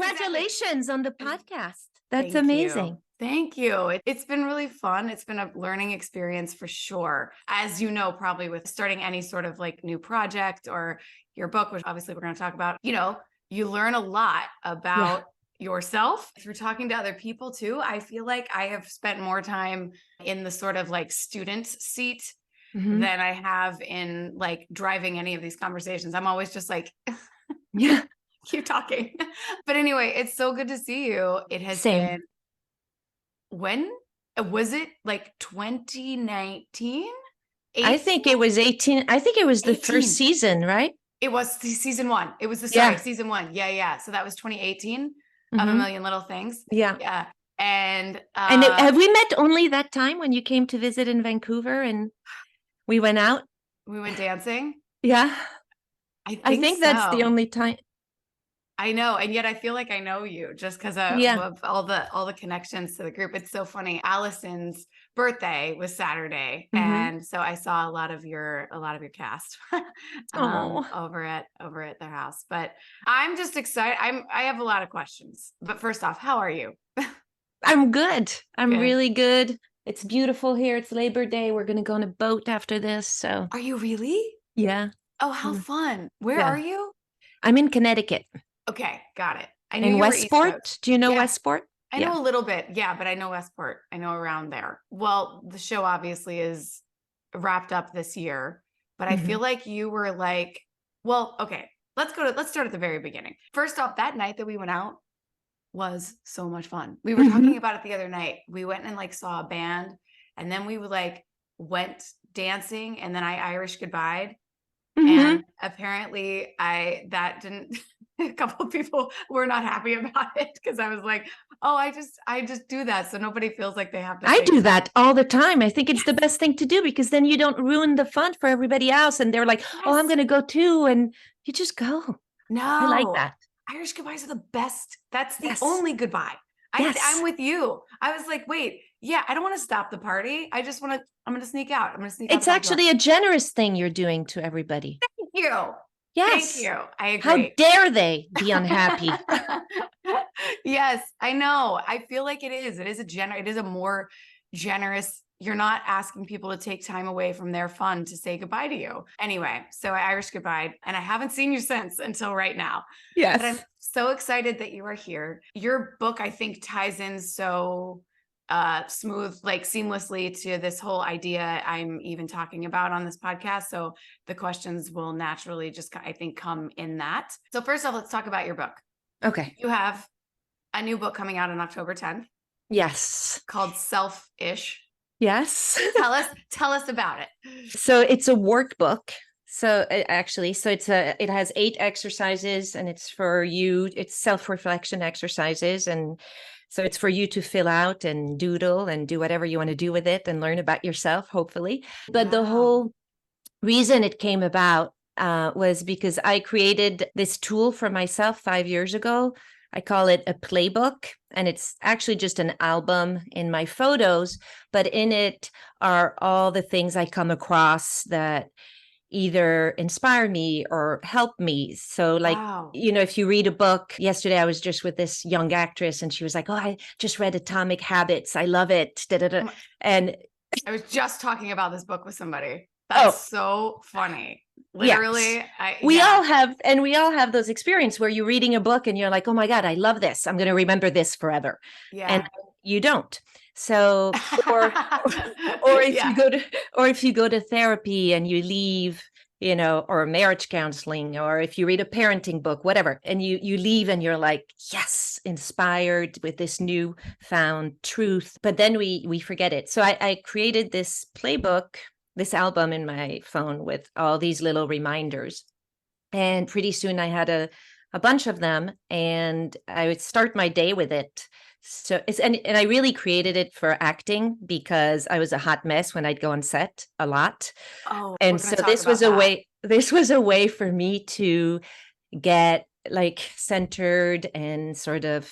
Congratulations on the podcast. That's Thank amazing. you. Thank you. It's been really fun. It's been a learning experience for sure. As you know, probably with starting any sort of like new project or your book, which obviously we're going to talk about, you learn a lot about yourself through talking to other people too. I feel like I have spent more time in the sort of like student seat than I have in like driving any of these conversations. I'm always just like, Yeah. keep talking. But anyway, it's so good to see you. It has been, when was it, like 2019? I think it was 18. I think it was the first season, right? It was season one. It was season one. Yeah. So that was 2018 of A Million Little Things. Yeah. And have we met only that time when you came to visit in Vancouver and we went out? We went dancing. Yeah. I think that's the only time. I know. And yet I feel like I know you just because of all the connections to the group. It's so funny. Allison's birthday was Saturday. And so I saw a lot of your cast over at their house. But I'm just excited. I have a lot of questions. But first off, how are you? I'm good. I'm really good. It's beautiful here. It's Labor Day. We're going to go on a boat after this. So are you really? Yeah. Oh, how fun. Where are you? I'm in Connecticut. Okay, got it. I knew in you Westport. Do you know Westport? I know a little bit. Yeah, but I know Westport. I know around there. Well, the show obviously is wrapped up this year, but I feel like you were like, well, okay, let's start at the very beginning. First off, that night that we went out was so much fun. We were talking about it the other night. We went and like saw a band, and then we went dancing, and then I Irish goodbyed. And apparently that didn't, a couple of people were not happy about it because I was like, oh, I just do that. So nobody feels like they have to. I do that all the time. I think it's the best thing to do because then you don't ruin the fun for everybody else. And they're like, oh, I'm going to go too. And you just go. No, I like that. Irish goodbyes are the best. That's the only goodbye. I'm with you. I was like, wait, I don't want to stop the party. I'm going to sneak out. I'm going to sneak out. It's actually a generous thing you're doing to everybody. Thank you. Yes. Thank you. I agree. How dare they be unhappy? Yes, I know. I feel like it is. It is a more generous. You're not asking people to take time away from their fun to say goodbye to you. Anyway, so I Irish goodbye, and I haven't seen you since until right now. Yes. But I'm so excited that you are here. Your book, I think, ties in so smooth, like seamlessly to this whole idea I'm even talking about on this podcast. So the questions will naturally just, I think, come in that. So first off, let's talk about your book. Okay. You have a new book coming out on October 10th. Yes. Called Self-ish. Yes. Tell us about it. So it's a workbook. So it has 8 exercises, and it's for you. It's self-reflection exercises. And so it's for you to fill out and doodle and do whatever you want to do with it and learn about yourself, hopefully. But the whole reason it came about was because I created this tool for myself 5 years ago. I call it a playbook, and it's actually just an album in my photos, but in it are all the things I come across that either inspire me or help me. So like, if you read a book, yesterday I was just with this young actress and she was like, oh, I just read Atomic Habits. I love it. And I was just talking about this book with somebody. That's so funny. Literally. Yes. We all have those experiences where you're reading a book and you're like, oh my God, I love this. I'm going to remember this forever. Yeah. And you don't. So, or if you go to therapy and you leave, or marriage counseling, or if you read a parenting book, whatever, and you leave and you're like, yes, inspired with this newfound truth, but then we forget it. So I created this playbook, this album in my phone with all these little reminders. And pretty soon I had a bunch of them, and I would start my day with it. So and I really created it for acting because I was a hot mess when I'd go on set a lot. And so this was a way for me to get like centered and sort of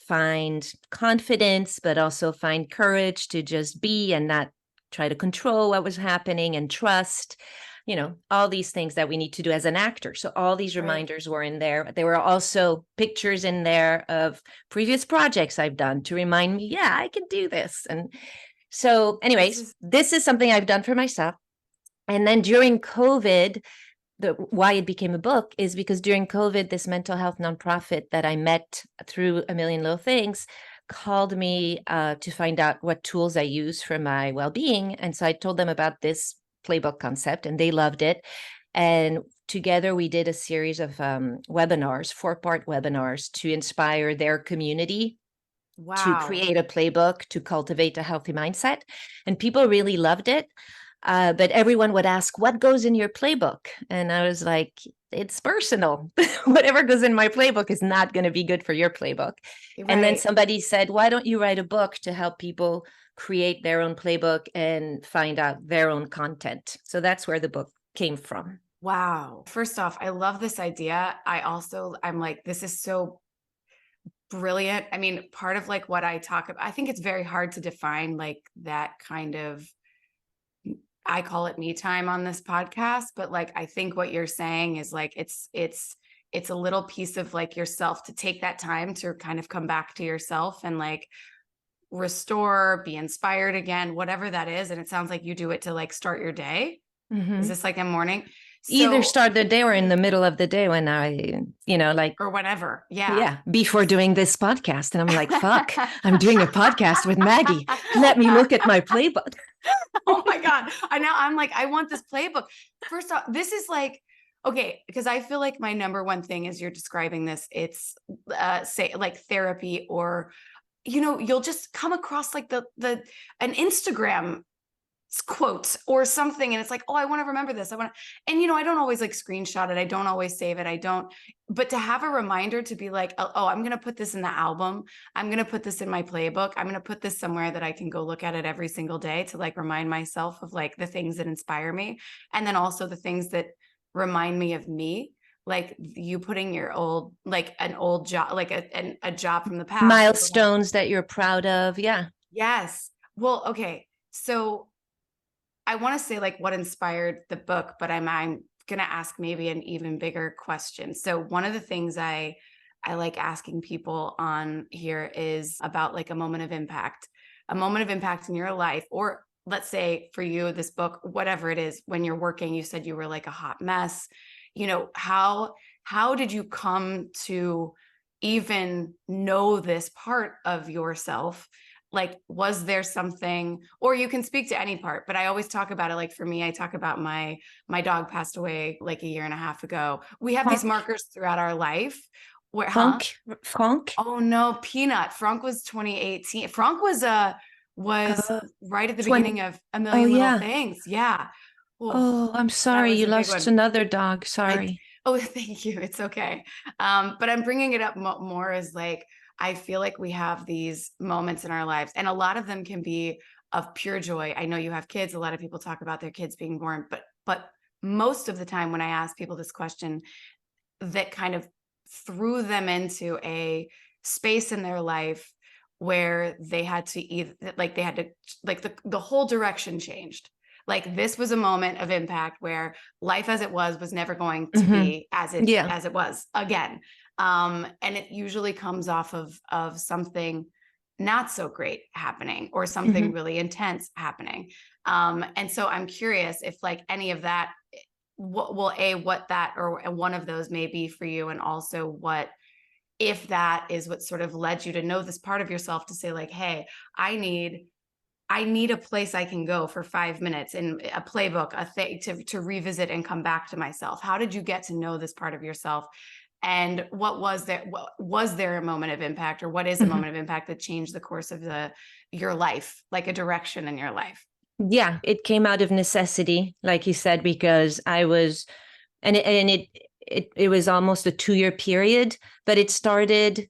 find confidence, but also find courage to just be and not try to control what was happening, and trust. all these things that we need to do as an actor. So all these Right. reminders were in there. There were also pictures in there of previous projects I've done to remind me, yeah, I can do this. And so anyways, this is something I've done for myself. And then during COVID, why it became a book is because during COVID, this mental health nonprofit that I met through A Million Little Things called me to find out what tools I use for my well-being. And so I told them about this playbook concept, and they loved it. And together we did a series of webinars, 4-part webinars, to inspire their community to create a playbook to cultivate a healthy mindset. And people really loved it. But everyone would ask, what goes in your playbook? And I was like, it's personal. Whatever goes in my playbook is not going to be good for your playbook. Right. And then somebody said, why don't you write a book to help people create their own playbook and find out their own content? So that's where the book came from. Wow. First off, I love this idea. I'm like, this is so brilliant. I mean, part of like what I talk about, I think it's very hard to define like that kind of, I call it me time on this podcast, but like, I think what you're saying is like, it's a little piece of like yourself to take that time to kind of come back to yourself and like restore, be inspired again, whatever that is. And it sounds like you do it to like start your day. Mm-hmm. Is this like a morning? Either start the day or in the middle of the day when I, like. Or whenever. Yeah. Yeah. Before doing this podcast. And I'm like, fuck, I'm doing a podcast with Maggie. Let me look at my playbook. Oh my God. I'm like, I want this playbook. First off, this is like, okay, because I feel like my number one thing is you're describing this. It's say like therapy, or, you'll just come across like an Instagram quote or something. And it's like, oh, I want to remember this. And I don't always like screenshot it. I don't always save it. But to have a reminder to be like, oh, I'm going to put this in the album. I'm going to put this in my playbook. I'm going to put this somewhere that I can go look at it every single day to like remind myself of like the things that inspire me. And then also the things that remind me of me. Like you putting your old, like an old job, like a job from the past. Milestones that you're proud of. Yeah. Yes. Well, okay. So I want to say like what inspired the book, but I'm going to ask maybe an even bigger question. So one of the things I like asking people on here is about like a moment of impact in your life, or let's say for you, this book, whatever it is, when you're working, you said you were like a hot mess. How did you come to even know this part of yourself? Like, was there something, or you can speak to any part, but I always talk about it. Like for me, I talk about my dog passed away like a year and a half ago. We have these markers throughout our life. Where, Frank? Oh no, Peanut. Frank was 2018. Frank was right at the beginning of A Million Little Things. Yeah. Oh, I'm sorry. You lost another dog. Sorry. Thank you. It's okay. But I'm bringing it up more as like, I feel like we have these moments in our lives, and a lot of them can be of pure joy. I know you have kids. A lot of people talk about their kids being born, but most of the time when I ask people this question, that kind of threw them into a space in their life where they had to the whole direction changed. Like this was a moment of impact where life as it was never going to be as it was again. And it usually comes off of something not so great happening, or something really intense happening. And so I'm curious if like any of that, what that or one of those may be for you, and also if that is what sort of led you to know this part of yourself to say like, hey, I need a place I can go for 5 minutes, in a playbook, a thing to revisit and come back to myself. How did you get to know this part of yourself? And was there a moment of impact, or what is a moment of impact that changed the course of your life, like a direction in your life? Yeah, it came out of necessity, like you said, because I was, and it was almost a 2-year period, but it started,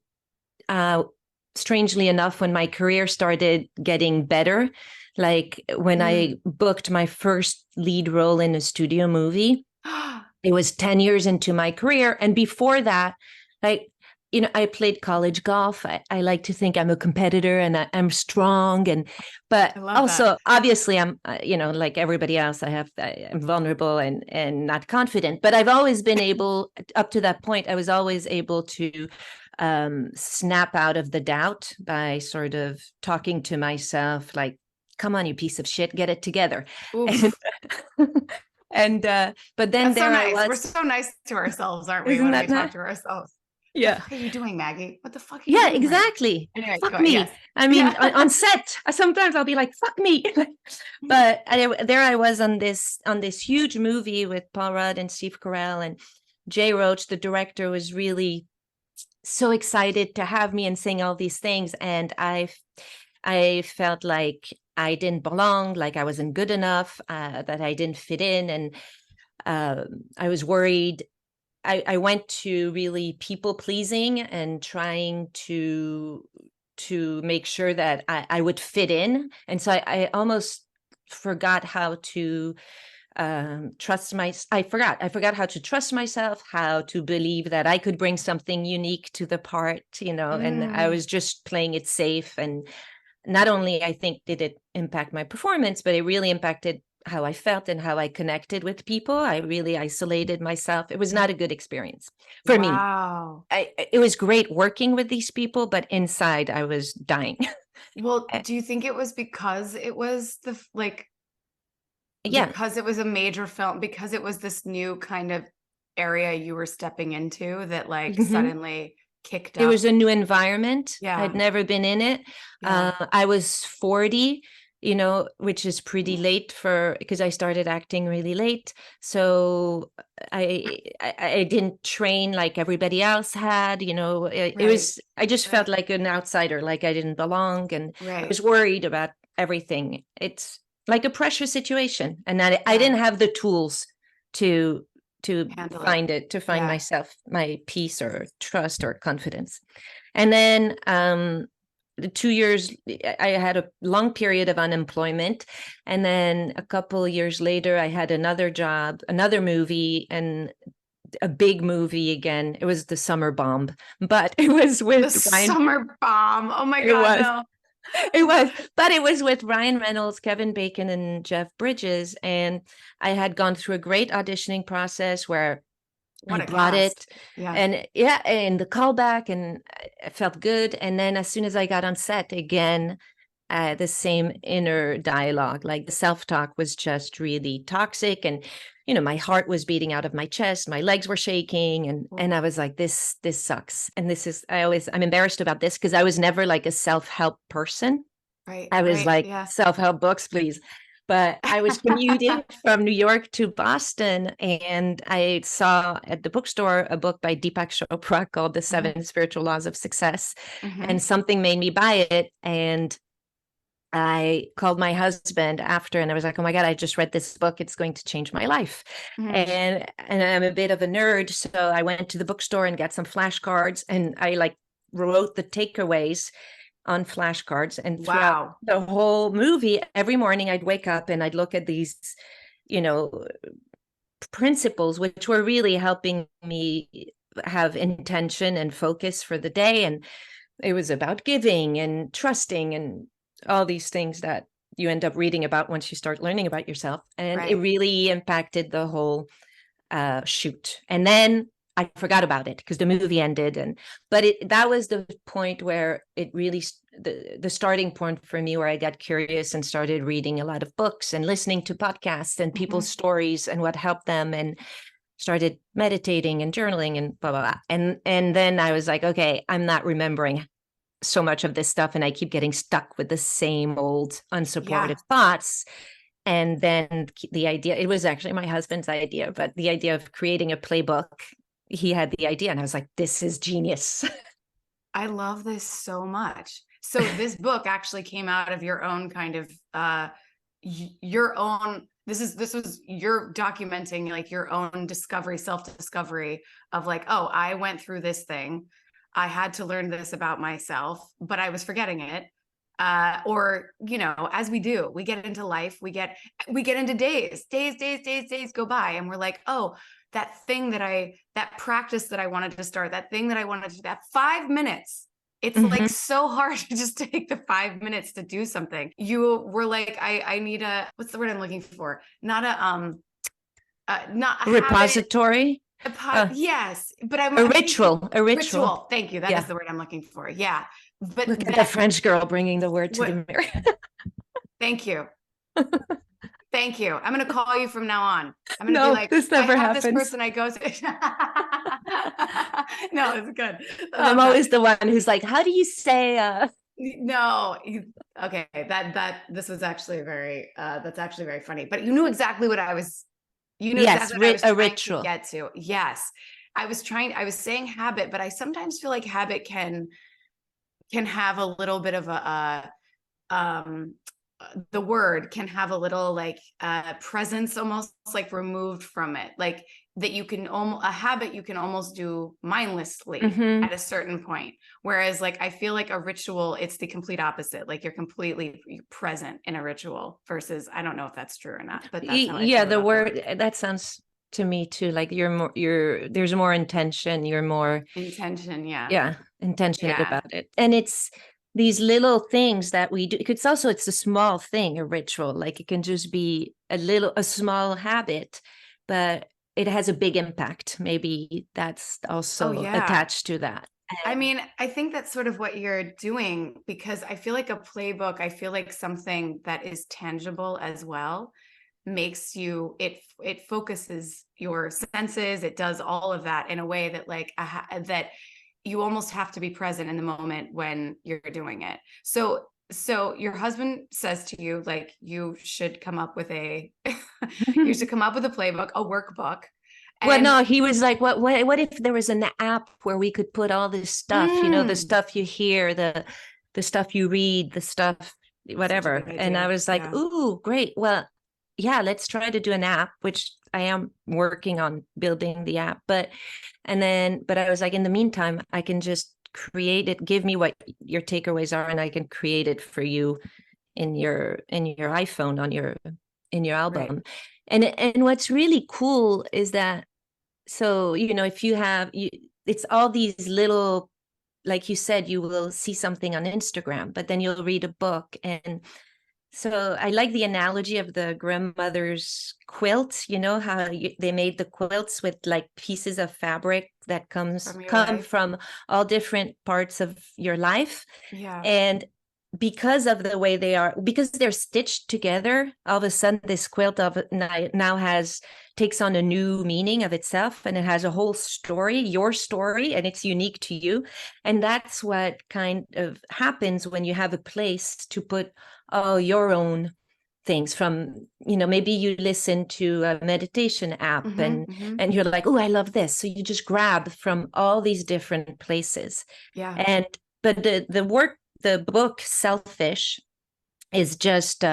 strangely enough, when my career started getting better, like when I booked my first lead role in a studio movie. It was 10 years into my career. And before that, like I played college golf. I like to think I'm a competitor and I'm strong. But I love that. also, obviously, I'm, like everybody else, I'm vulnerable and not confident. But I've always been able, up to that point, I was always able to snap out of the doubt by sort of talking to myself, like, come on, you piece of shit, get it together. And, Oof. but then That's so there I nice. was. We're so nice to ourselves, aren't we, Isn't when we that talk nice? to ourselves? The Yeah. fuck are you doing, Maggie? What the fuck are you Yeah, doing right exactly. now? Anyway, go Fuck ahead. Yes. me. I mean, Yeah. on set, sometimes I'll be like, "Fuck me," but there I was on this huge movie with Paul Rudd and Steve Carell, and Jay Roach, the director, was really so excited to have me and saying all these things, and I felt like I didn't belong, like I wasn't good enough, that I didn't fit in, and I was worried. I went to really people pleasing and trying to make sure that I would fit in. And so I almost forgot how to I forgot how to trust myself, how to believe that I could bring something unique to the part, and I Mm, was just playing it safe. And not only I think did it impact my performance, but it really impacted how I felt and how I connected with people. I really isolated myself. It was not a good experience for me. wow. It was great working with these people, but inside I was dying. Well, do you think it was because it was Yeah. because it was a major film, because it was this new kind of area you were stepping into that Mhm. suddenly kicked It was up? a new environment. I'd Yeah. never been in it. Yeah. I was 40, which is pretty late because I started acting really late. So I didn't train like everybody else had, Right. I just felt Right. like an outsider, like I didn't belong. And I Right. was worried about everything. It's like a pressure situation. And I Yeah. didn't have the tools to Handle it. to find Yeah. myself, my peace or trust or confidence. And then the 2 years, I had a long period of unemployment. And then a couple of years later, I had another job, another movie, and a big movie again. It was The Summer Bomb, but it was The with Ryan. summer bomb. Oh my It God, was. no. It was, but it was with Ryan Reynolds, Kevin Bacon, and Jeff Bridges. And I had gone through a great auditioning process where I What a brought it, cast. Yeah. and yeah, and the callback, and it felt good. And then as soon as I got on set again, the same inner dialogue, like the self-talk was just really toxic. And my heart was beating out of my chest, my legs were shaking, and I was like, this sucks. And I'm embarrassed about this because I was never like a self-help person. Right. I was Right. like, Yeah. self-help books, please. But I was commuting from New York to Boston, and I saw at the bookstore a book by Deepak Chopra called The Mhm, Seven Spiritual Laws of Success. And mhm, something made me buy it. And I called my husband after, and I was like, "Oh my God, I just read this book. It's going to change my life." mhm. And I'm a bit of a nerd, so I went to the bookstore and got some flashcards, and I like wrote the takeaways on flashcards. And throughout Wow. the whole movie, every morning I'd wake up and I'd look at these, you know, principles, which were really helping me have intention and focus for the day. And it was about giving and trusting and all these things that you end up reading about once you start learning about yourself. And it Right. really impacted the whole shoot. And then I forgot about it because the movie ended. But that was the point where it really the starting point for me, where I got curious and started reading a lot of books and listening to podcasts and people's Mhm. stories and what helped them, and started meditating and journaling and blah blah blah. And then I was like, okay, I'm not remembering so much of this stuff, and I keep getting stuck with the same old Yeah. unsupportive thoughts. And then the idea, it was actually my husband's idea, but the idea of creating a playbook, he had the idea, and I was like, this is genius. I love this so much. So this book actually came out of your own kind of your own this was you're documenting like your own discovery, self-discovery of like, oh, I went through this thing. I had to learn this about myself, but I was forgetting it. or, you know, as we do, we get into life, we get into days go by, and we're like, oh, that practice that I wanted to start, that thing that I wanted to do, that 5 minutes. It's like so hard to just take the 5 minutes to do something. You were like, I need what's the word I'm looking for? Not a Repository. Yes, but A ritual. Ritual. Thank you. That is the word I'm looking for. Yeah. But look at the French girl bringing the word to the mirror. Thank you. Thank you. I'm going to call you from now on. I'm going to be like, this never happens. This person I go to. No, it's good. I'm always the one who's like, how do you say, No, okay. This was actually that's actually very funny, but you knew exactly what I was, yes, exactly what I was a trying ritual to get to. Yes. I was saying habit, but I sometimes feel like habit can have a little bit of the word can have a little like presence, almost like removed from it, like that you can almost, a habit you can almost do mindlessly at a certain point. Whereas like, I feel like a ritual, it's the complete opposite. Like you're completely present in a ritual versus, I don't know if that's true or not, but that's how I feel the word, the word. That sounds to me too, like there's more intention, you're more intention. Intentional about it. And it's these little things that we do. It's a small thing, a ritual, like it can just be a small habit, but it has a big impact. Maybe that's also attached to that. I mean, I think that's sort of what you're doing, because I feel like a playbook, I feel like something that is tangible as well makes you, it focuses your senses. It does all of that in a way that like that you almost have to be present in the moment when you're doing it. So your husband says to you, like, you should come up with a playbook, a workbook. Well, no, he was like, what if there was an app where we could put all this stuff, the stuff you hear, the stuff you read, the stuff, whatever. And I was like, ooh, great. Well, yeah, let's try to do an app, which I am working on building the app. But I was like, in the meantime, I can just create it. Give me what your takeaways are, and I can create it for you in your iPhone in your album. Right. And what's really cool is that, so, if you have, it's all these little, like you said, you will see something on Instagram, but then you'll read a book. And so I like the analogy of the grandmother's quilt, how they made the quilts with like pieces of fabric that come from all different parts of your life. Yeah. And because of the way because they're stitched together, all of a sudden this quilt now takes on a new meaning of itself, and it has a whole story, your story, and it's unique to you. And that's what kind of happens when you have a place to put all your own things from, maybe you listen to a meditation app and you're like, oh, I love this. So you just grab from all these different places. Yeah. But the book Selfish is just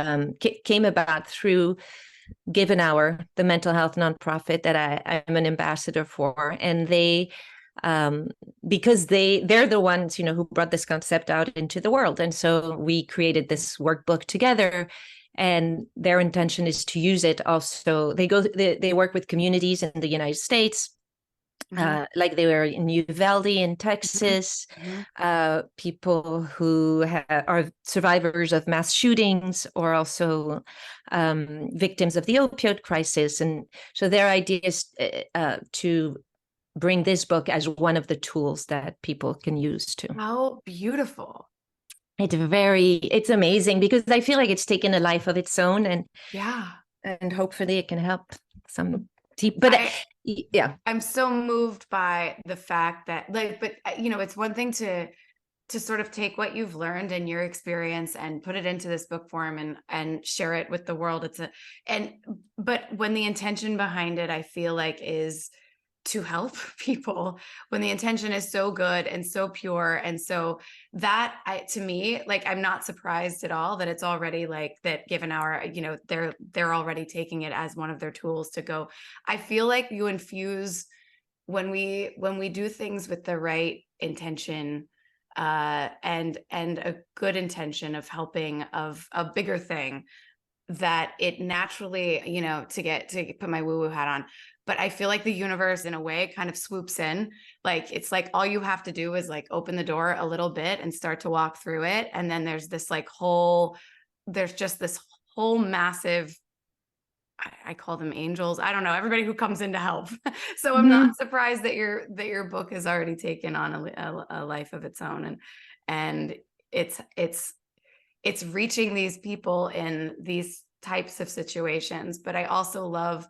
came about through Give an Hour, the mental health nonprofit that I'm an ambassador for. And they, because they're the ones, who brought this concept out into the world. And so we created this workbook together, and their intention is to use it also. They work with communities in the United States. Like they were in Uvalde in Texas, people who are survivors of mass shootings, or also victims of the opioid crisis. And so their idea is to bring this book as one of the tools that people can use too. How beautiful. It's amazing, because I feel like it's taken a life of its own, and hopefully it can help some. But I'm so moved by the fact that, like, but it's one thing to sort of take what you've learned and your experience and put it into this book form and share it with the world. But when the intention behind it, I feel like, is to help people, when the intention is so good and so pure. And so that to me, like, I'm not surprised at all that it's already like that Give an Hour, they're already taking it as one of their tools to go. I feel like you infuse, when we do things with the right intention, and a good intention of helping, of a bigger thing, that it naturally, to put my woo-woo hat on, but I feel like the universe in a way kind of swoops in. Like, it's like all you have to do is like open the door a little bit and start to walk through it. And then there's just this whole massive, I call them angels. I don't know, everybody who comes in to help. So I'm Mhm. not surprised that your book has already taken on a life of its own. And it's reaching these people in these types of situations. But I also love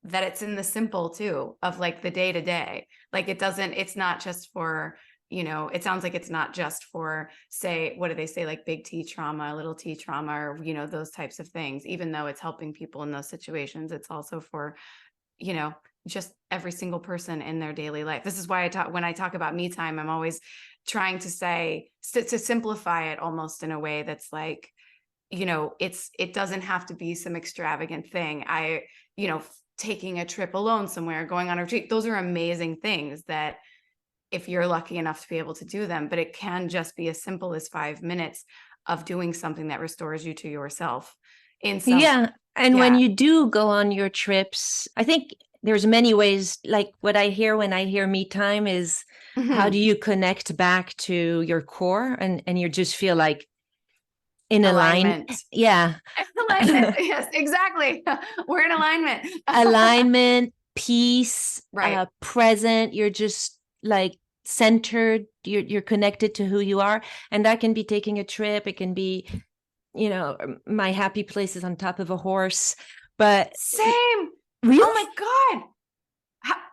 that it's in the simple too, of like the day to day. Like, it's not just for, it sounds like it's not just for, say, what do they say? Like big T trauma, little T trauma, or, those types of things. Even though it's helping people in those situations, it's also for, you know, just every single person in their daily life. This is why when I talk about me time, I'm always trying to say, to simplify it almost in a way that's like, it doesn't have to be some extravagant thing. Taking a trip alone somewhere, going on a retreat, those are amazing things that, if you're lucky enough to be able to do them, but it can just be as simple as 5 minutes of doing something that restores you to yourself in some, Yeah. And when yeah. you do go on your trips, I think there's many ways, like what I hear when I hear me time is how do Mhm. you connect back to your core and you just feel like in alignment. Alignment. Yeah. Alignment. Yes, exactly. We're in alignment. Alignment, peace, Right. present. You're just like centered. You're connected to who you are. And that can be taking a trip. It can be, my happy place is on top of a horse. But Same. Oh really? my God.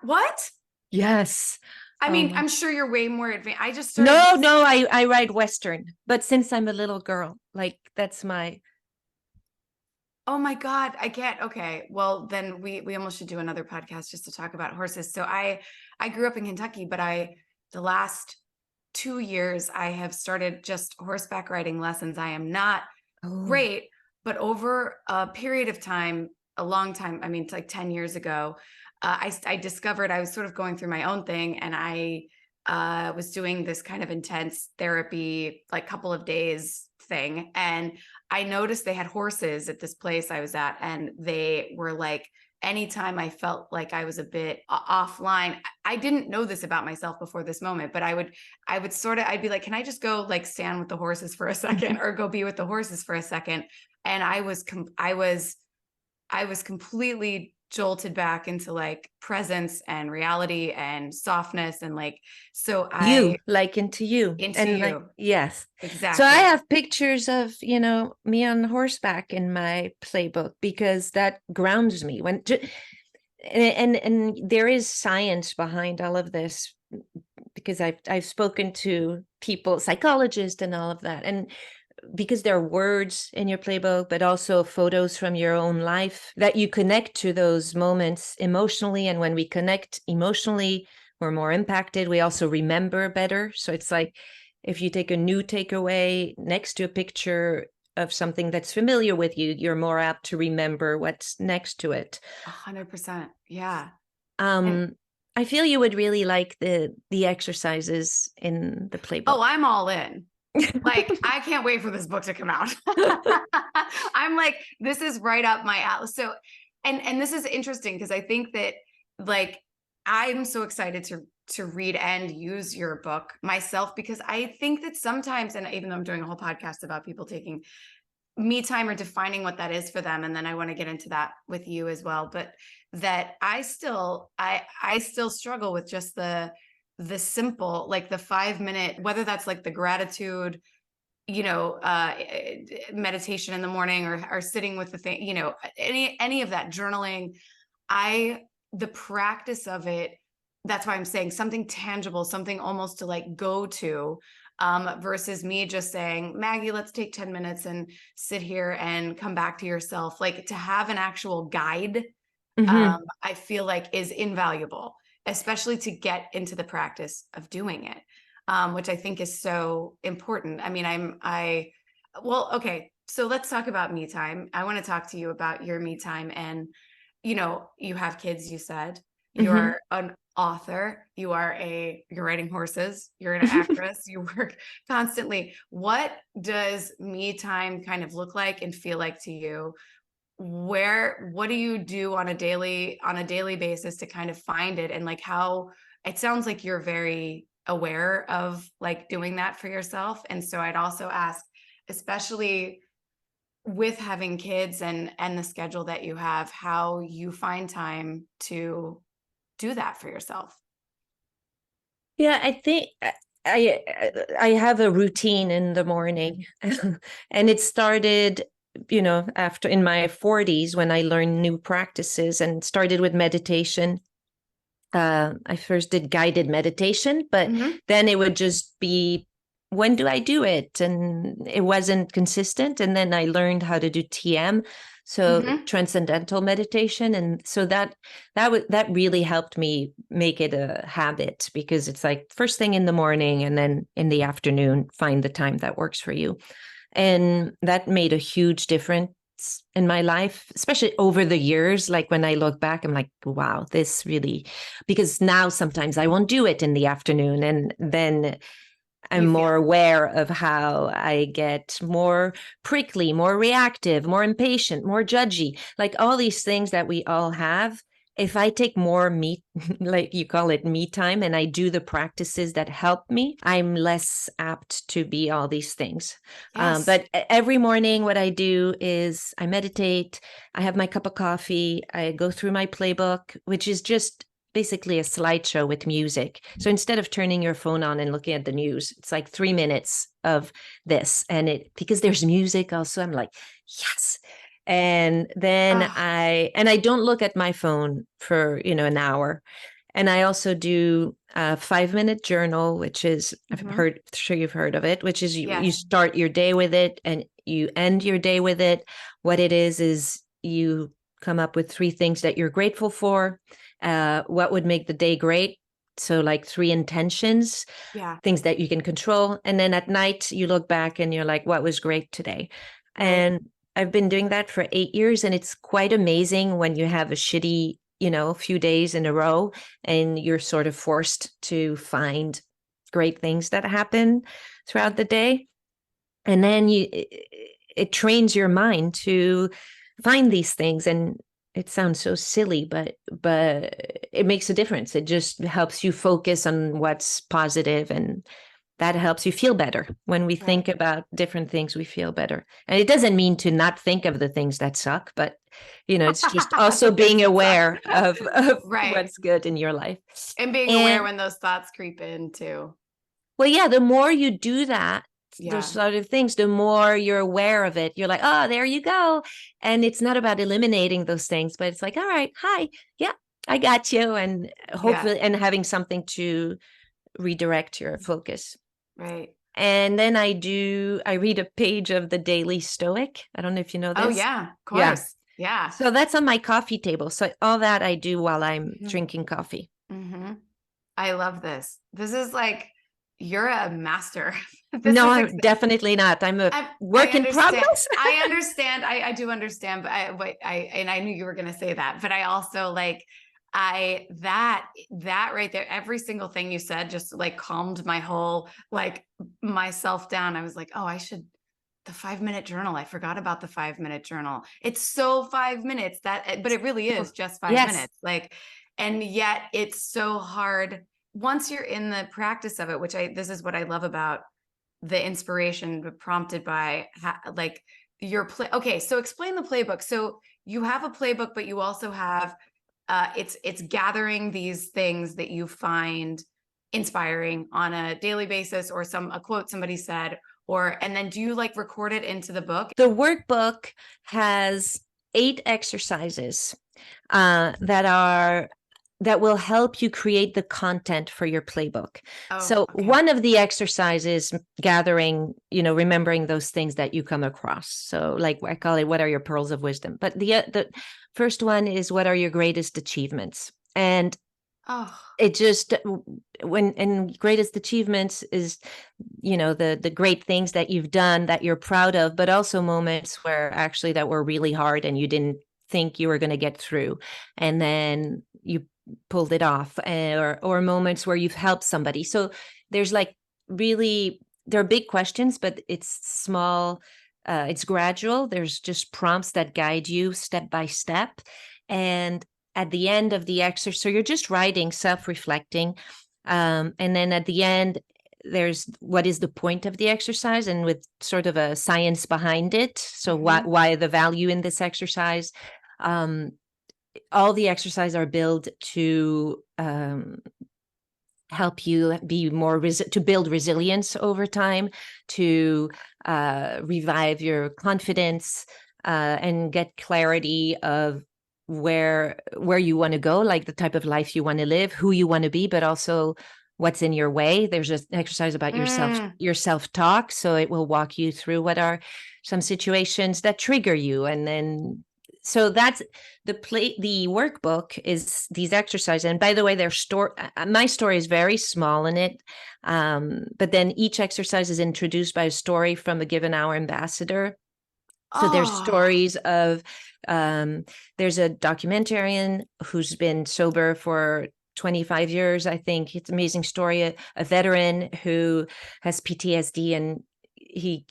What? Yes. I Oh mean, my. I'm sure you're way more advanced. I just started No, this. no, I ride Western. But since I'm a little girl, like that's my. Oh my God. I get, okay. Well, then we almost should do another podcast just to talk about horses. So I grew up in Kentucky, but the last 2 years, I have started just horseback riding lessons. I am not Oh. great, but over a period of time, a long time, I mean, it's like 10 years ago, I discovered, I was sort of going through my own thing, and I was doing this kind of intense therapy, like couple of days thing. And I noticed they had horses at this place I was at, and they were like, anytime I felt like I was a bit offline, I didn't know this about myself before this moment, but I'd be like, can I just go like stand with the horses for a second, or go be with the horses for a second? And I was completely jolted back into like presence and reality and softness, and like, so You like into you into and like you. yes. So I Exactly. have pictures of me on horseback in my playbook because that grounds me and there is science behind all of this because I've spoken to people, psychologists and all of that, and because there are words in your playbook, but also photos from your own life that you connect to those moments emotionally. And when we connect emotionally, we're more impacted. We also remember better. So it's like if you take a new takeaway next to a picture of something that's familiar with you, you're more apt to remember what's next to it. 100%. Yeah. And Um, I feel you would really like the exercises in the oh, playbook. I'm all in. Like, I can't wait for this book to come out. I'm like, this is right up my alley. So, and this is interesting because I think that, like, I'm so excited to read and use your book myself, because I think that sometimes, and even though I'm doing a whole podcast about people taking me time or defining what that is for them, and then I want to get into that with you as well, but that I still struggle with just the simple, like the 5 minute, whether that's like the gratitude, meditation in the morning, or sitting with the thing, any of that journaling. The practice of it, that's why I'm saying something tangible, something almost to like go to, versus me just saying, Maggie, let's take 10 minutes and sit here and come back to yourself. Like, to have an actual guide, Mhm. I feel like is invaluable, especially to get into the practice of doing it, which I think is so important. I mean, well, okay. So let's talk about me time. I want to talk to you about your me time. And, you have kids, you said. you're an author, you're riding horses, you're an actress, you work constantly. What does me time kind of look like and feel like to you? What do you do on a daily basis to kind of find it? And like, how it sounds like you're very aware of like doing that for yourself. And so I'd also ask, especially with having kids and the schedule that you have, how you find time to do that for yourself. Yeah, I think I have a routine in the morning, and it started, after in my 40s when I learned new practices and started with meditation. I first did guided meditation, but then it would just be, when do I do it? And it wasn't consistent. And then I learned how to do TM, so transcendental meditation. And so that really helped me make it a habit, because it's like first thing in the morning and then in the afternoon, find the time that works for you. And that made a huge difference in my life, especially over the years. Like when I look back, I'm like, wow, this really, because now sometimes I won't do it in the afternoon. And then I'm more aware of how I get more prickly, more reactive, more impatient, more judgy, like all these things that we all have. If I take more me, like you call it me time, and I do the practices that help me, I'm less apt to be all these things. Yes. But every morning, what I do is I meditate, I have my cup of coffee, I go through my playbook, which is just basically a slideshow with music. So instead of turning your phone on and looking at the news, it's like 3 minutes of this. And because there's music also, I'm like, yes. And then I don't look at my phone for, an hour. And I also do a 5-minute journal, which is, sure you've heard of it, which is you start your day with it and you end your day with it. What it is you come up with 3 things that you're grateful for. What would make the day great? So like 3 intentions, things that you can control. And then at night you look back and you're like, what was great today? Right. And I've been doing that for 8 years. And it's quite amazing when you have a shitty, few days in a row and you're sort of forced to find great things that happen throughout the day. And then it trains your mind to find these things. And it sounds so silly, but it makes a difference. It just helps you focus on what's positive, and that helps you feel better. When we think about different things, we feel better. And it doesn't mean to not think of the things that suck, but it's just also being aware of what's good in your life. And being aware when those thoughts creep in too. Well, yeah, the more you do that, those sort of things, the more you're aware of it. You're like, oh, there you go. And it's not about eliminating those things, but it's like, all right, hi, yeah, I got you. And hopefully, and having something to redirect your focus. Right. And then I read a page of the Daily Stoic. I don't know if you know this. Oh, yeah, of course. Yeah. So that's on my coffee table. So all that I do while I'm drinking coffee. I love this. This is like, you're a master. No, I'm definitely not. I'm a work in progress. I understand. I do understand, but I knew you were going to say that, but I also like, that right there, every single thing you said just like calmed my whole, like myself down. I was like, oh, the 5-minute journal. I forgot about the 5-minute journal. It's so 5 minutes but it really is just 5 minutes. Like, and yet it's so hard once you're in the practice of it, this is what I love about the inspiration prompted by like your play. Okay. So explain the playbook. So you have a playbook, but you also have, it's gathering these things that you find inspiring on a daily basis, or a quote somebody said, and then do you like record it into the book? The workbook has 8 exercises that will help you create the content for your playbook. One of the exercises, gathering, remembering those things that you come across. So like I call it, what are your pearls of wisdom? But the first one is, what are your greatest achievements? And it just, and greatest achievements is, the great things that you've done that you're proud of, but also moments where actually that were really hard and you didn't think you were going to get through. And then you pulled it off, or moments where you've helped somebody. So there's like really, there are big questions, but it's small, it's gradual. There's just prompts that guide you step by step. And at the end of the exercise, so you're just writing, self-reflecting. And then at the end, there's what is the point of the exercise, and with sort of a science behind it. So why the value in this exercise? All the exercises are built to help you be more to build resilience over time, to revive your confidence, and get clarity of where you want to go, like the type of life you want to live, who you want to be, but also what's in your way. There's an exercise about your self-talk. So it will walk you through what are some situations that trigger you. And then, so that's the workbook is these exercises. And by the way, my story is very small in it. But then each exercise is introduced by a story from a given hour ambassador. So there's stories of, there's a documentarian who's been sober for 25 years, I think. It's an amazing story. A veteran who has PTSD, and he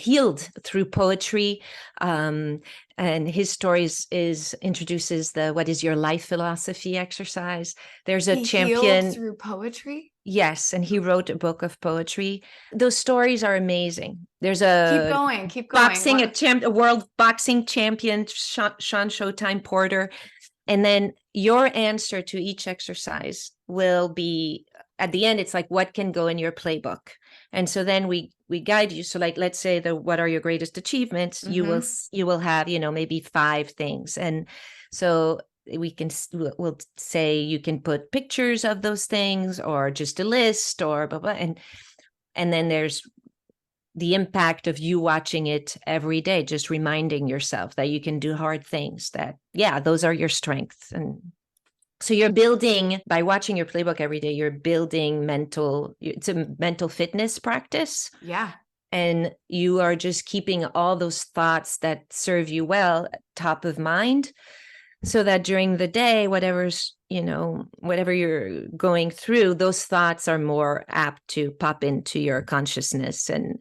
healed through poetry. And his stories introduces the what is your life philosophy exercise. There's a champion healed through poetry. Yes, and he wrote a book of poetry. Those stories are amazing. There's a keep going. A world boxing champion, Sean Showtime Porter. And then your answer to each exercise will be, at the end, it's like, what can go in your playbook? And so then we guide you. So like, let's say what are your greatest achievements? You will have, maybe 5 things. And so we'll say you can put pictures of those things, or just a list, or blah, blah. And then there's the impact of you watching it every day, just reminding yourself that you can do hard things, that, those are your strengths. And so you're building, by watching your playbook every day, you're building it's a mental fitness practice. Yeah. And you are just keeping all those thoughts that serve you well top of mind, so that during the day, whatever you're going through, those thoughts are more apt to pop into your consciousness and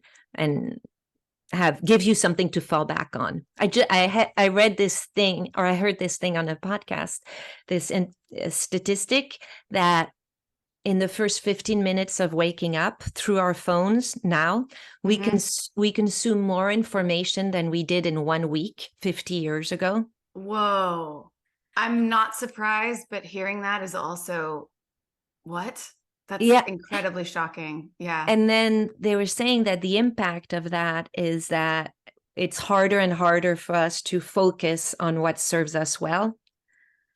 give you something to fall back on. I read this thing, or I heard this thing on a podcast, this statistic that in the first 15 minutes of waking up through our phones now, we consume more information than we did in 1 week 50 years ago. Whoa. I'm not surprised, but hearing that is also what? That's incredibly shocking. Yeah. And then they were saying that the impact of that is that it's harder and harder for us to focus on what serves us well.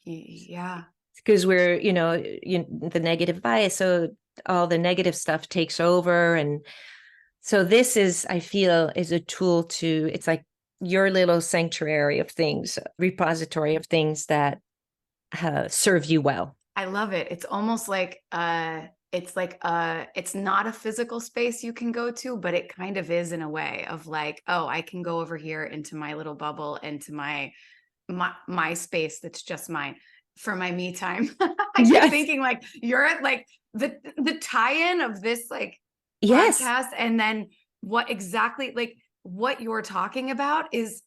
Yeah. Because we're, the negative bias. So all the negative stuff takes over. And so this is, I feel, is a tool it's like your little sanctuary of things, repository of things that serve you well. I love it. It's almost like, it's not a physical space you can go to, but it kind of is, in a way of like, oh, I can go over here into my little bubble, into my space that's just mine for my me time. I keep thinking like you're at like the tie-in of this like podcast, and then what exactly, like what you're talking about is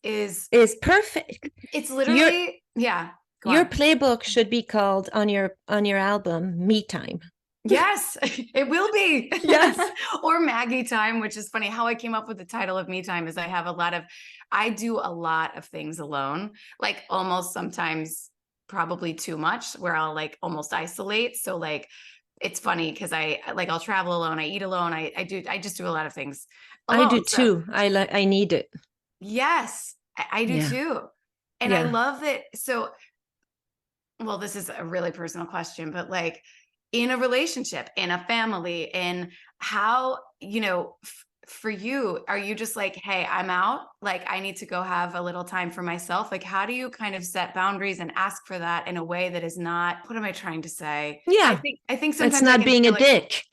perfect. It's literally your playbook should be called on your album Me Time. Yes, it will be. Yes. Or Maggie Time, which is funny. How I came up with the title of Me Time is I do a lot of things alone, like almost sometimes probably too much, where I'll like almost isolate. So like, it's funny because I'll travel alone. I eat alone. I just do a lot of things alone. I do too. I need it. Yes, I do too. And I love it. So, well, this is a really personal question, but like, in a relationship, in a family, in how, for you, are you just like, hey, I'm out, like I need to go have a little time for myself? Like, how do you kind of set boundaries and ask for that in a way that is not, what am I trying to say? Yeah. I think sometimes it's not being a dick.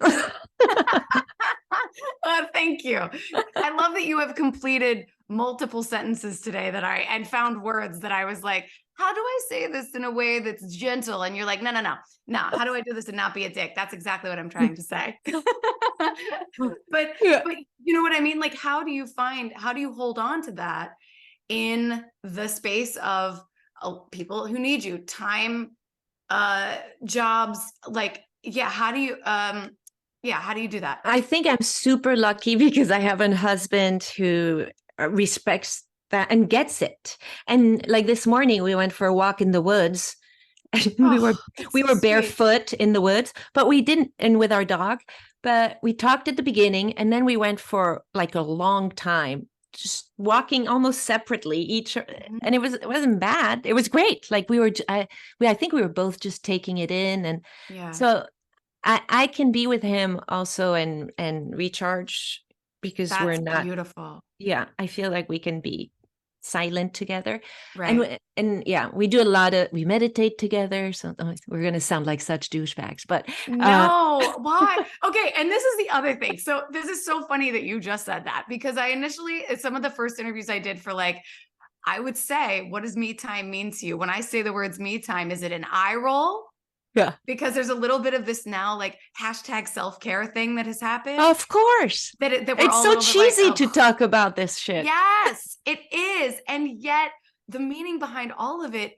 Thank you. I love that you have completed multiple sentences today and found words that I was like, how do I say this in a way that's gentle? And you're like, no. How do I do this and not be a dick? That's exactly what I'm trying to say. but Yeah. you know what I mean? Like, how do you hold on to that in the space of people who need you, time, jobs, like, how do you do that? I think I'm super lucky because I have a husband who respects that and gets it. And like this morning, we went for a walk in the woods. And we were so barefoot in the woods, but we didn't, and with our dog. But we talked at the beginning, and then we went for like a long time, just walking almost separately each. And it wasn't bad. It was great. Like I think we were both just taking it in, and so I can be with him also and recharge because That's we're not beautiful. Yeah, I feel like we can be silent together. Right. And yeah, we meditate together. So we're going to sound like such douchebags, but no, why? Okay. And this is the other thing. So this is so funny that you just said that, because I initially, some of the first interviews I did for like, I would say, what does me time mean to you? When I say the words me time, is it an eye roll? Yeah. Because there's a little bit of this now, like hashtag self-care thing that has happened. Of course. That we're it's all so cheesy like, to talk about this shit. Yes, it is. And yet the meaning behind all of it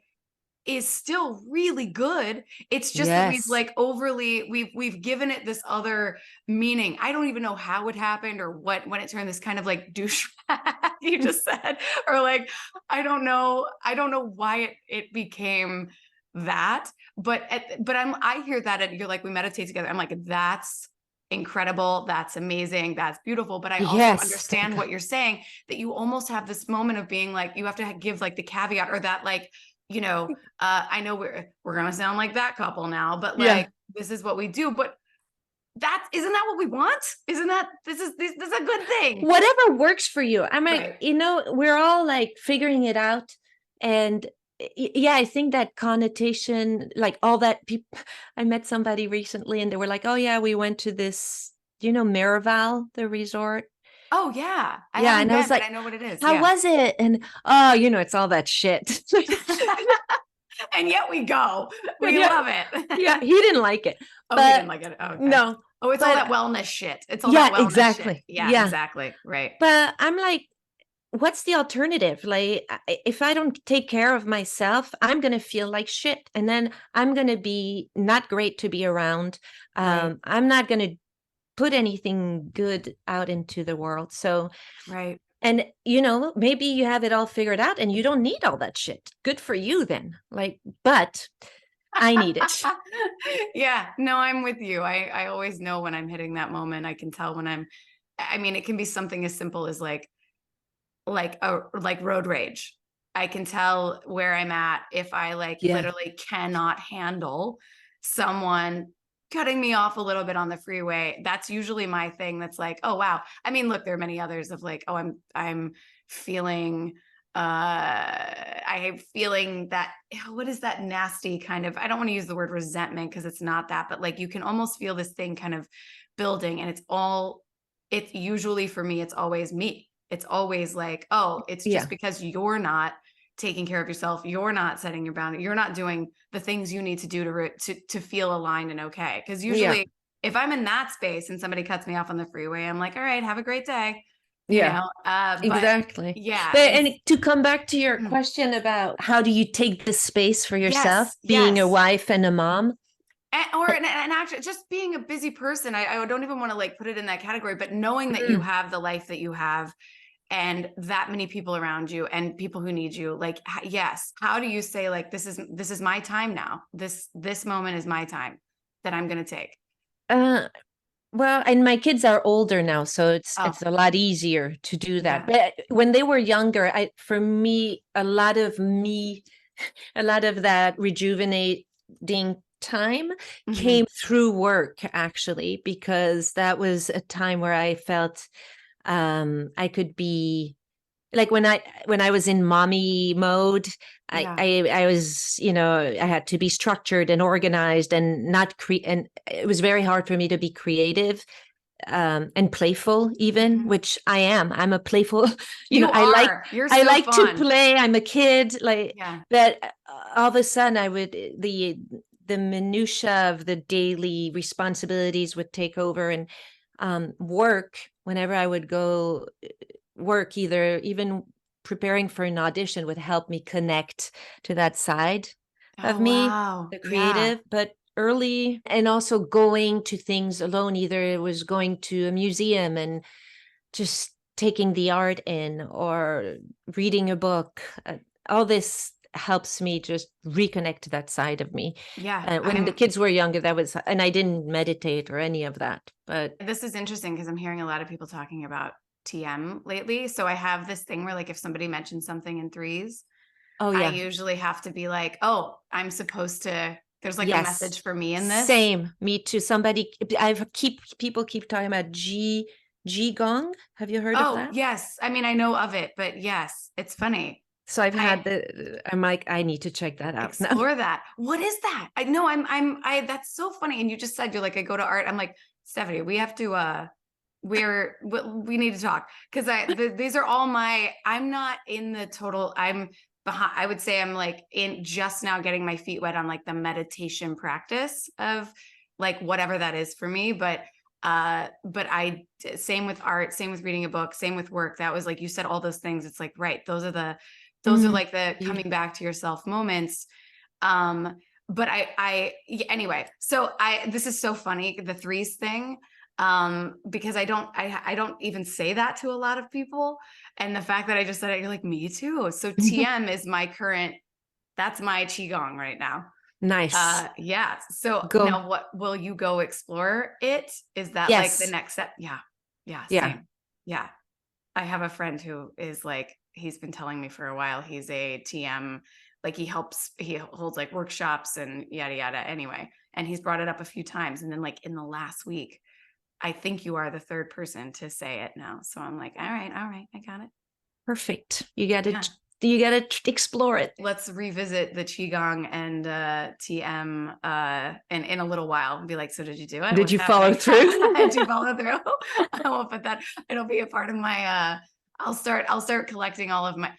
is still really good. It's just that we've like we've given it this other meaning. I don't even know how it happened or when it turned this kind of like douche you just said, or like, I don't know why it became that, but I hear that you're like, we meditate together. I'm like, that's incredible. That's amazing. That's beautiful. But I also understand what you're saying, that you almost have this moment of being like, you have to give like the caveat, or that like, I know we're going to sound like that couple now, but like, this is what we do. But isn't that what we want? Isn't that, this is a good thing. Whatever works for you. I mean, we're all like figuring it out. And I think that connotation, like all that people, I met somebody recently and they were like, oh yeah, we went to this, Miraval, the resort. Oh yeah. And I was like, I know what it is. How was it? And it's all that shit. And yet we go. We love it. Yeah, he didn't like it. He didn't like it. Oh, okay. No. Oh, it's all that wellness shit. It's all that wellness exactly. shit. Yeah, exactly. Right. But I'm like, what's the alternative? Like, if I don't take care of myself, I'm going to feel like shit. And then I'm going to be not great to be around. I'm not going to put anything good out into the world. So, and maybe you have it all figured out and you don't need all that shit. Good for you then. Like, but I need it. Yeah, no, I'm with you. I always know when I'm hitting that moment. I can tell when it can be something as simple as like road rage. I can tell where I'm at if I literally cannot handle someone cutting me off a little bit on the freeway. That's usually my thing. That's like, oh wow. I mean, look, there are many others of like, oh, I'm feeling I'm feeling that, what is that nasty kind of, I don't want to use the word resentment because it's not that, but like you can almost feel this thing kind of building, and it's usually for me, it's always me. It's always like, oh, it's just because you're not taking care of yourself. You're not setting your boundary. You're not doing the things you need to do to feel aligned and okay. Because usually if I'm in that space and somebody cuts me off on the freeway, I'm like, all right, have a great day. Exactly. Yeah. And to come back to your question about how do you take this space for yourself, being a wife and a mom? And actually just being a busy person. I don't even want to like put it in that category, but knowing that you have the life that you have and that many people around you and people who need you, like, yes. How do you say like, this is my time now. This moment is my time that I'm going to take. Well, and my kids are older now, so it's a lot easier to do that. But when they were younger, for me, a lot of that rejuvenating time came through work, actually, because that was a time where I felt I could be like when I was in mommy mode, I was, I had to be structured and organized and not and it was very hard for me to be creative. and playful even, which I am. I'm a playful, You're I so like to fun. play. I'm a kid, like Yeah. that. All of a sudden I would, the minutia of the daily responsibilities would take over, and work, whenever I would go work, either even preparing for an audition, would help me connect to that side of Oh, me, wow. the Yeah. creative. But early, and also going to things alone, either it was going to a museum and just taking the art in, or reading a book. All this helps me just reconnect to that side of me. Yeah. When the kids were younger, that was, and I didn't meditate or any of that. But This is interesting because I'm hearing a lot of people talking about TM lately. So I have this thing where, like, if somebody mentions something in threes, oh I yeah, usually have to be like, oh, I'm supposed to, there's like a yes, message for me in this. same, me too. Somebody, people keep talking about G Gong. Have you heard of Oh, that? yes. I mean, I know of it, but yes, it's funny. So I've I had I'm like, I need to check that out now. explore that. What is that? I know that's so funny. And you just said, you're like, I go to art. I'm like, Stephanie, we have to, we need to talk, because these are all I'm not in the total, I'm behind. I would say I'm like in just now getting my feet wet on like the meditation practice of like whatever that is for me. But I, same with art, same with reading a book, same with work. That was like, you said all those things. It's like, right. Those are like the coming back to yourself moments. But anyway, so this is so funny, the threes thing, because I don't even say that to a lot of people. And the fact that I just said it, you're like, me too. So TM is that's my Qigong right now. Nice. Yeah. So Go. now what, will you go explore it? Is that like the Yes. next step? Yeah. Yeah. Yeah. Same. Yeah. I have a friend who is like, he's been telling me for a while, he's a TM, like he holds like workshops and yada, yada. Anyway. And he's brought it up a few times. And then like in the last week, I think you are the third person to say it now. So I'm like, all right, I got it. Perfect. You got to explore it. Let's revisit the Qigong and TM and in a little while and be like, so did you do it? Did you follow through? Did you follow through? I won't put that. It'll be a part of my I'll start collecting all of my.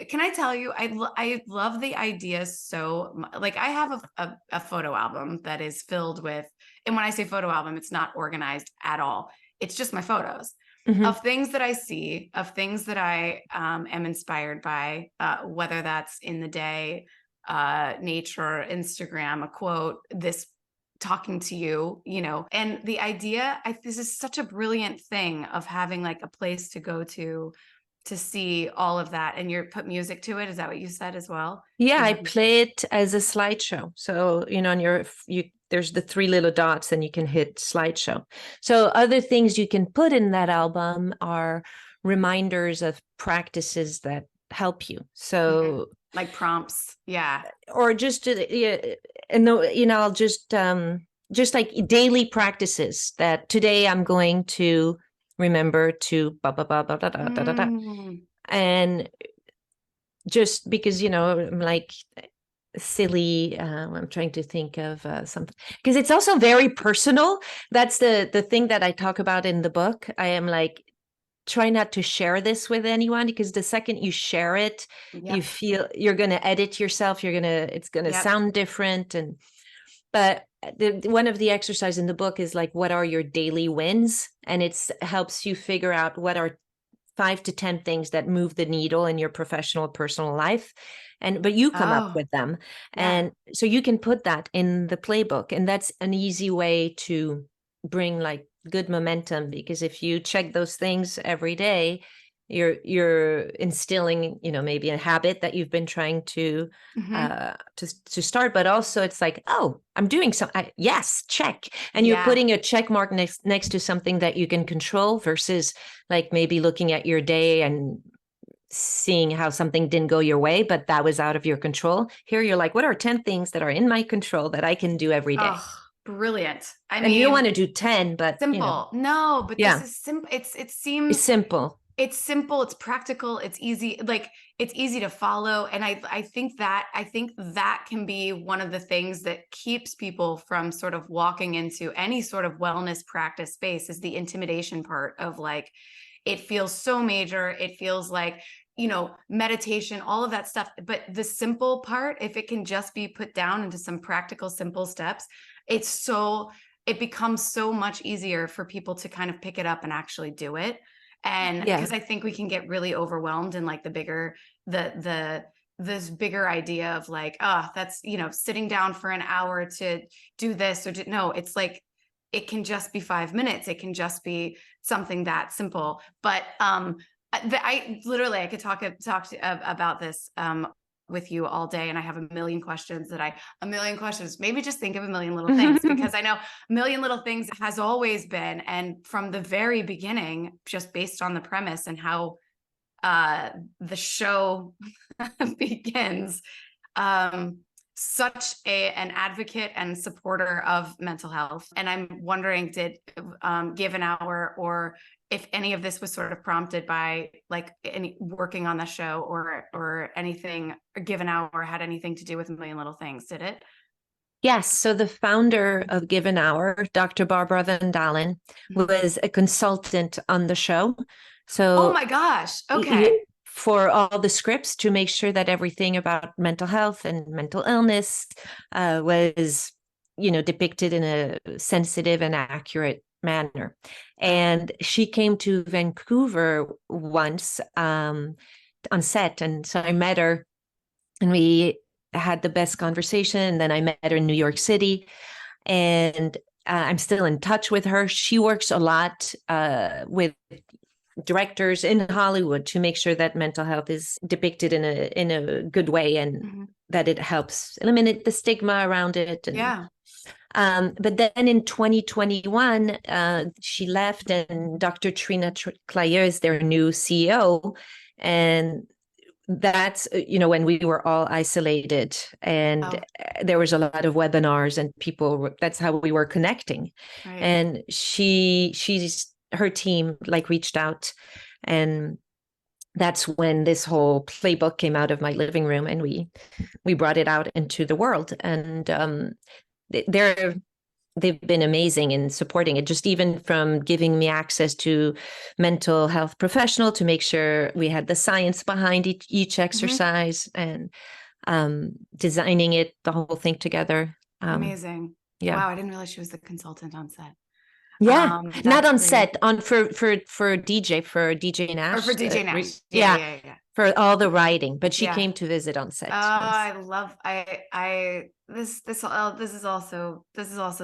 Can I tell you, I love the idea so much. Like I have a photo album that is filled with, and when I say photo album, it's not organized at all. It's just my photos. Mm-hmm. Of things that I see, of things that I am inspired by, whether that's in the day, nature, Instagram, a quote, this talking to you, and the idea, this is such a brilliant thing of having like a place to go to see all of that. And you put music to it. Is that what you said as well? Yeah, I play it as a slideshow. So, on there's the three little dots and you can hit slideshow. So other things you can put in that album are reminders of practices that help you. So like prompts. Yeah. Or just, I'll just like daily practices that today I'm going to remember to blah, blah, blah, blah, blah, blah, blah, blah. And just because, I'm like silly, I'm trying to think of something, because it's also very personal. That's the thing that I talk about in the book. I am like, try not to share this with anyone, because the second you share it, you feel you're going to edit yourself. It's going to sound different. But one of the exercises in the book is like, what are your daily wins? And it helps you figure out what are 5 to 10 things that move the needle in your professional, personal life. But you come up with them. Yeah. And so you can put that in the playbook. And that's an easy way to bring like good momentum, because if you check those things every day, you're instilling, maybe a habit that you've been trying to start. But also it's like, oh, I'm doing something. Yes, check. And you're putting a check mark next to something that you can control, versus like maybe looking at your day and seeing how something didn't go your way, but that was out of your control. Here you're like, what are 10 things that are in my control that I can do every day? Oh, brilliant. I mean, you don't want to do 10, but simple. No, but this is simple. It seems simple. it's simple, it's practical, it's easy, like it's easy to follow. And I think that can be one of the things that keeps people from sort of walking into any sort of wellness practice space, is the intimidation part of like, it feels so major. It feels like, you know, meditation, all of that stuff. But the simple part, if it can just be put down into some practical, simple steps, it becomes so much easier for people to kind of pick it up and actually do it. And Yeah. because I think we can get really overwhelmed in like this bigger idea of like, oh, that's, you know, sitting down for an hour to do this no, it's like, it can just be 5 minutes. It can just be something that simple. But I literally, I could talk about this with you all day, and I have a million questions maybe just think of a million little things, because I know a million little things has always been, and from the very beginning, just based on the premise and how the show begins, such an advocate and supporter of mental health. And I'm wondering, did Give an Hour, or if any of this was sort of prompted by like any working on the show, or anything, or Give an Hour had anything to do with A Million Little Things, did it? Yes. So the founder of Give an Hour, Dr. Barbara Van Dalen, was a consultant on the show. Oh So my gosh. Okay. for all the scripts, to make sure that everything about mental health and mental illness was, you know, depicted in a sensitive and accurate manner. And she came to Vancouver once on set, and so I met her, and we had the best conversation. And then I met her in New York City, and I'm still in touch with her. She works a lot with directors in Hollywood to make sure that mental health is depicted in a good way, and that it helps eliminate the stigma around it. And, yeah. But then in 2021, she left, and Dr. Trina Claire is their new CEO. And that's, you know, when we were all isolated, and there was a lot of webinars, and that's how we were connecting. Right. And her team like reached out, and that's when this whole playbook came out of my living room, and we brought it out into the world. And they've been amazing in supporting it, just even from giving me access to mental health professional to make sure we had the science behind each exercise, and designing it, the whole thing together. Amazing. Yeah. Wow. I didn't realize she was the consultant on set. Yeah, not on great. set, for DJ Nash, or for DJ Nash. Yeah, for all the writing, but she Yeah. came to visit on set. I love this is also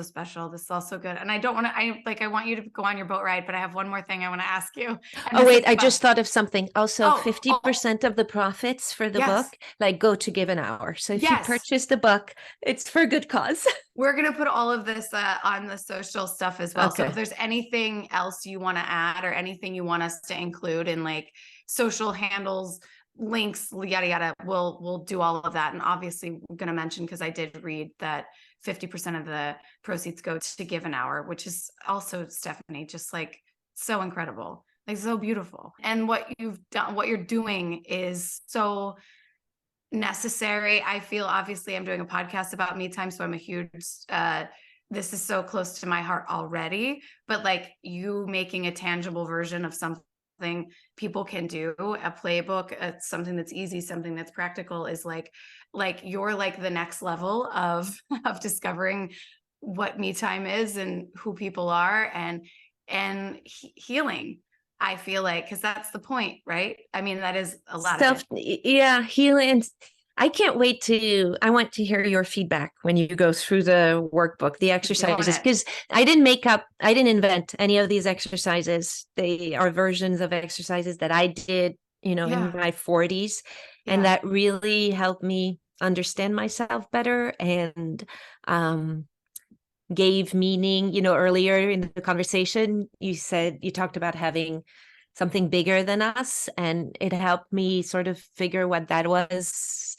special. This is also good. And I don't want to, I want you to go on your boat ride, but I have one more thing I want to ask you. Oh wait, I just thought of something. Also, 50% Oh. of the profits for the Yes. book like go to Give an Hour. So if you Yes. purchase the book, it's for a good cause. We're going to put all of this on the social stuff as well. So Okay. if there's anything else you want to add, or anything you want us to include in like social handles, links, yada yada, we'll do all of that. And obviously I'm going to mention, because I did read that 50% of the proceeds go to Give an Hour, which is also, Stephanie, just like so incredible, like so beautiful. And what you've done, what you're doing, is so necessary. I feel, obviously I'm doing a podcast about me time, so I'm a huge this is so close to my heart already, but like you making a tangible version of something people can do, a playbook, something that's easy, something that's practical, is like you're like the next level of discovering what me time is, and who people are, and healing. I feel like, because that's the point, right? I mean, that is a lot of it. Yeah, healing. I want to hear your feedback when you go through the workbook, the exercises, because I didn't invent any of these exercises. They are versions of exercises that I did, in my 40s. And that really helped me understand myself better, and gave meaning. Earlier in the conversation, you talked about having something bigger than us, and it helped me sort of figure what that was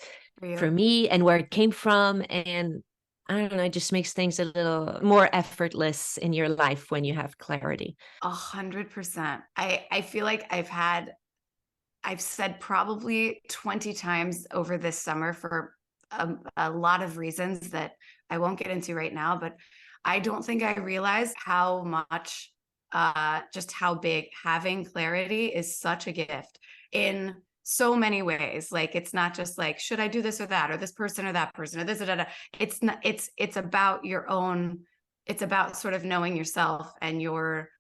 for me, and where it came from. And I don't know, it just makes things a little more effortless in your life when you have clarity. 100%. I feel like I've said probably 20 times over this summer for a lot of reasons that I won't get into right now, but I don't think I realized how much, just how big having clarity is such a gift in so many ways. Like, it's not just like, should I do this or that, or this person or that person, or this, or that. It's not, it's about your own, it's about sort of knowing yourself and your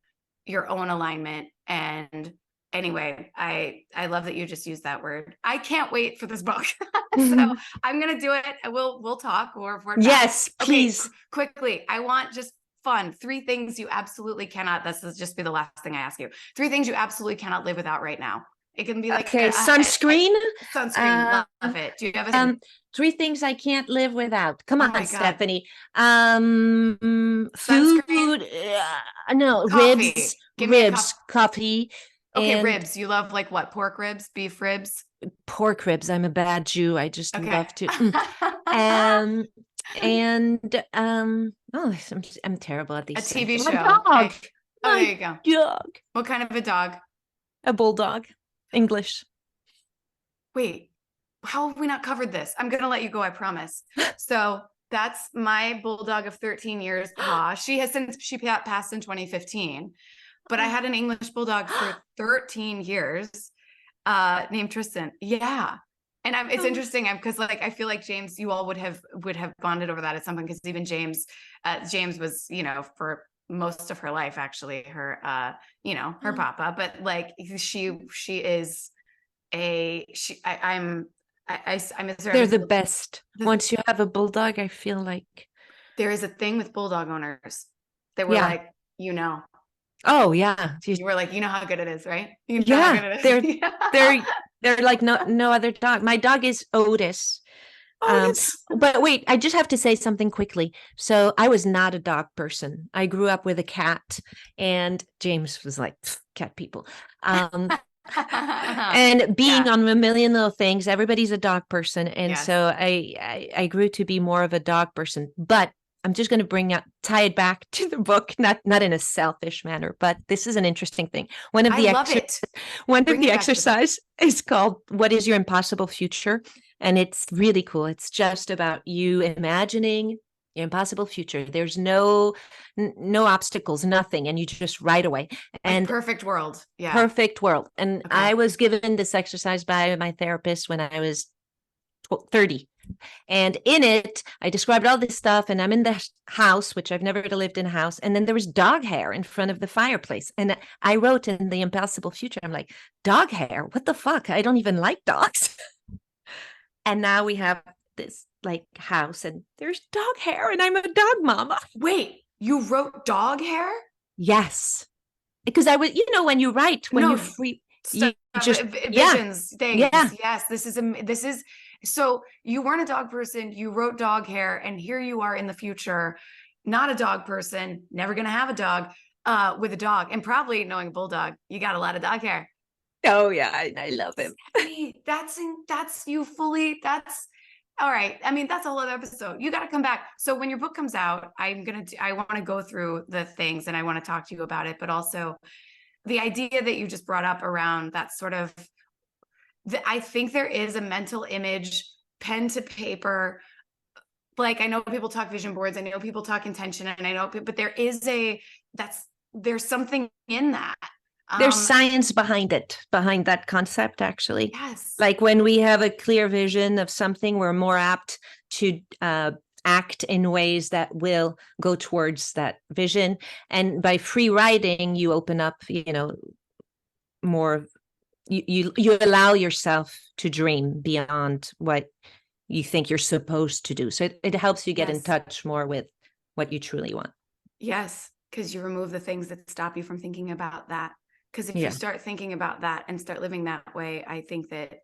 own alignment. And anyway, I love that you just used that word. I can't wait for this book. So I'm gonna do it. We'll talk or report back. Yes, Okay, please. quickly. I want just fun. 3 things you absolutely cannot. This will just be the last thing I ask you. 3 things you absolutely cannot live without right now. It can be like Okay, sunscreen. sunscreen. Love it. Do you have a 3 things I can't live without. Come Oh on, my God. Stephanie. Sunscreen? Food. No, Coffee. ribs, Give me a ribs, coffee, Okay, and ribs. You love like what? Pork ribs, beef ribs? pork ribs. I'm a bad Jew. I just Okay. love to. Um, and oh, I'm terrible at A these things. TV My show. dog. Okay. Oh, there you go. Dog. What kind of a dog? A bulldog. English. Wait, how have we not covered this? I'm going to let you go, I promise. So that's my bulldog of 13 years, Pa. She passed in 2015, but I had an English bulldog for 13 years, named Tristan. Yeah. And it's interesting because like I feel like James, you all would have bonded over that at some point, because even James was, for most of her life, actually, her her papa, but like I'm They're the best. Once you have a bulldog, I feel like there is a thing with bulldog owners that were Yeah. like, oh yeah, you were like, how good it is, right? You know yeah, how good it is. they're like no other dog. My dog is Otis. But wait, I just have to say something quickly. So I was not a dog person. I grew up with a cat, and James was like, cat people. And being on a million little things, everybody's a dog person. And Yes. so I grew to be more of a dog person. But I'm just going to tie it back to the book, not in a selfish manner, but this is an interesting thing. One of the exercise is called "What is your impossible future?" And it's really cool. It's just about you imagining your impossible future. There's no obstacles, nothing, and you just right away. And perfect world. Yeah. Perfect world. And I was given this exercise by my therapist when I was 30. And in it, I described all this stuff, and I'm in the house, which I've never lived in a house. And then there was dog hair in front of the fireplace. And I wrote in the impossible future, I'm like, dog hair? What the fuck? I don't even like dogs. And now we have this like house, and there's dog hair, and I'm a dog mama. Wait, you wrote dog hair? Yes. Because I was, when you write, when you free, you just visions, things. Yeah. Yes, this is so you weren't a dog person, you wrote dog hair, and here you are in the future, not a dog person, never gonna have a dog, with a dog, and probably knowing a bulldog, you got a lot of dog hair. Oh yeah, I love him. That's you fully. That's all right. I mean, that's a whole other episode. You got to come back. So when your book comes out, I want to go through the things, and I want to talk to you about it, but also the idea that you just brought up around that sort of, I think there is a mental image, pen to paper. Like, I know people talk vision boards, I know people talk intention, and I know, but there's something in that. There's science behind it, behind that concept, actually. Yes. Like when we have a clear vision of something, we're more apt to act in ways that will go towards that vision. And by free writing, you open up, more, you allow yourself to dream beyond what you think you're supposed to do. So it helps you get in touch more with what you truly want. Yes, because you remove the things that stop you from thinking about that. Because if you start thinking about that and start living that way, I think that,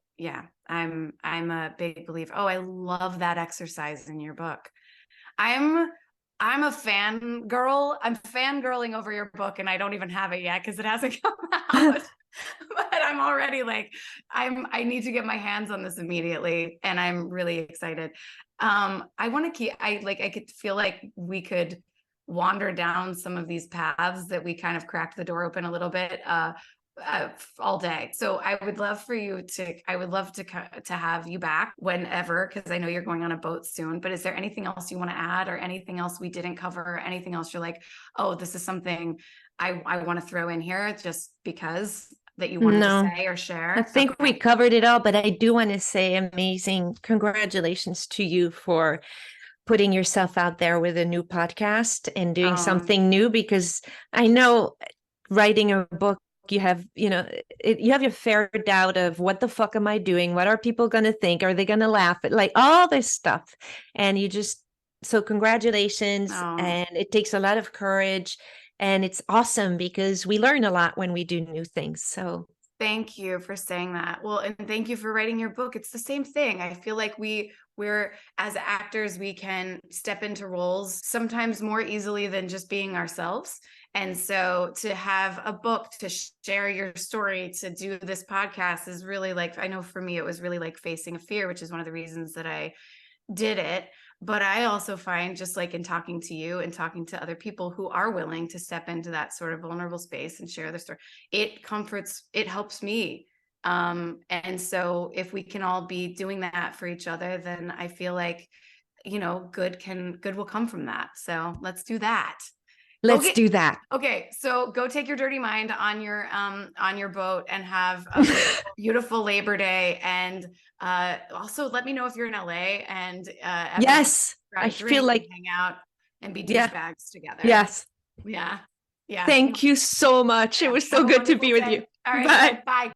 I'm a big believer. Oh, I love that exercise in your book. I'm a fangirl. I'm fangirling over your book, and I don't even have it yet because it hasn't come out. But I'm already already like, I need to get my hands on this immediately. And I'm really excited. I want to I could feel like we could wander down some of these paths that we kind of cracked the door open a little bit, all day. So I would love to have you back whenever, because I know you're going on a boat soon, but is there anything else you want to add, or anything else we didn't cover, or anything else you're like, oh, this is something I want to throw in here just because, that you wanted to say or share? I think we covered it all, but I do want to say amazing congratulations to you for putting yourself out there with a new podcast and doing something new, because I know writing a book, you have, you have your fair doubt of what the fuck am I doing? What are people going to think? Are they going to laugh at, like, all this stuff? And so congratulations. And it takes a lot of courage, and it's awesome because we learn a lot when we do new things. So thank you for saying that. Well, and thank you for writing your book. It's the same thing. I feel like we're as actors, we can step into roles sometimes more easily than just being ourselves. And so to have a book, to share your story, to do this podcast is really like, I know for me, it was really like facing a fear, which is one of the reasons that I did it. But I also find, just like in talking to you and talking to other people who are willing to step into that sort of vulnerable space and share their story, it helps me. And so if we can all be doing that for each other, then I feel like, good will come from that. So let's do that. Let's do that. Okay. So go take your dirty mind on your boat and have a beautiful Labor Day. And also let me know if you're in LA and yes, I feel like hang out and be douchebags together. Yes. Yeah. Yeah. Thank you so much. It was so good to be with you. All right. Bye.